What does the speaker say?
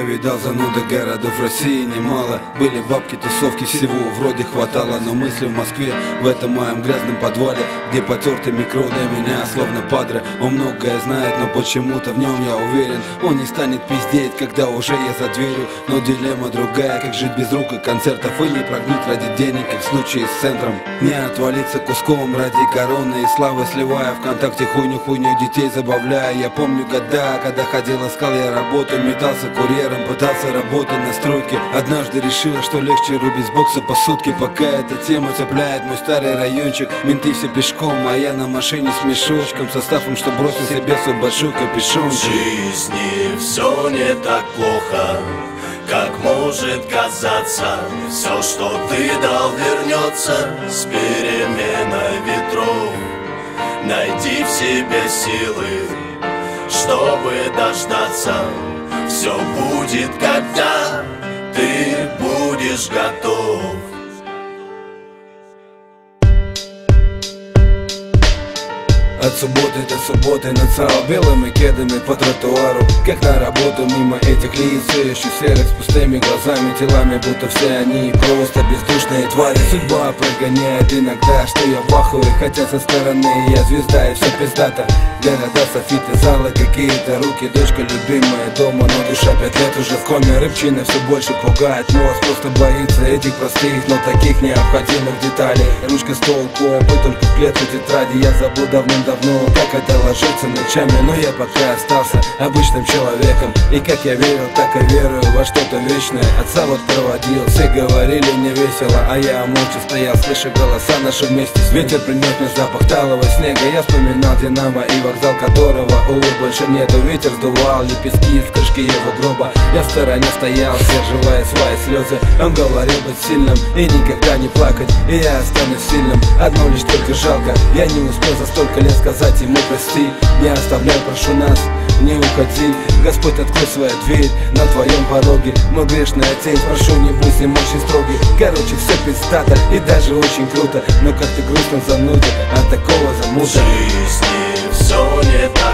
видал зануда городов России немало. Были бабки, тусовки, всего вроде хватало. Но мысли в Москве, в этом моем грязном подвале, где потертый микро для меня словно падре. Он многое знает, но почему-то в нем я уверен. Он не станет пиздеть, когда уже я за дверью. Но дилемма другая, как жить без рук и концертов, и не прогнуть ради денег, как в случае с центром. Не отвалиться куском ради короны и славы, сливая ВКонтакте хуйню детей забавляя. Я помню года, когда ходил, искал я работу, метался курьером, пытался работать на стройке. Однажды решила, что легче рубить с бокса по сутки. Пока эта тема цепляет мой старый райончик. Менты все пешком, а я на машине с мешочком, составом, что бросил себе свой большой капюшон. В жизни все не так плохо, как может казаться. Все, что ты дал, вернется с переменой ветров. Найди в себе силы, чтобы дождаться. Все будет, когда ты будешь готов. От субботы до субботы нацал белыми кедами по тротуару, как на работу мимо этих лиц, все еще серых с пустыми глазами, телами, будто все они просто бездушные твари. Судьба прогоняет иногда, что я в ахуе, хотя со стороны я звезда и все пиздато. Города, софиты, залы, какие-то руки, дочка любимая дома, но душа 5 лет уже в коме. Рыбчина все больше пугает, мозг просто боится этих простых, но таких необходимых деталей. Ручка, стол, компы, только в клетку тетради. Я забыл давным-давно, как это ложится ночами, но я пока остался обычным человеком. И как я верил, так и верую во что-то вечное. Отца вот проводил, все говорили не весело, а я молча стоял, слыша голоса наши вместе. Ветер принес мне запах талого снега. Я вспоминал Динамо и вокзал которого, увы, больше нету. Ветер сдувал лепестки из крышки его гроба. Я в стороне стоял, сдерживая свои слезы. Он говорил быть сильным и никогда не плакать, и я останусь сильным. Одно лишь только жалко, я не успел за столько лет сказать ему прости. Не оставляй, прошу нас, не уходи. Господь, открой свою дверь на твоем пороге. Мой грешный отец, прошу, не будь с ним очень строгий. Короче, все пиздато и даже очень круто, но как ты грустно зануда от такого замута. В жизни все не так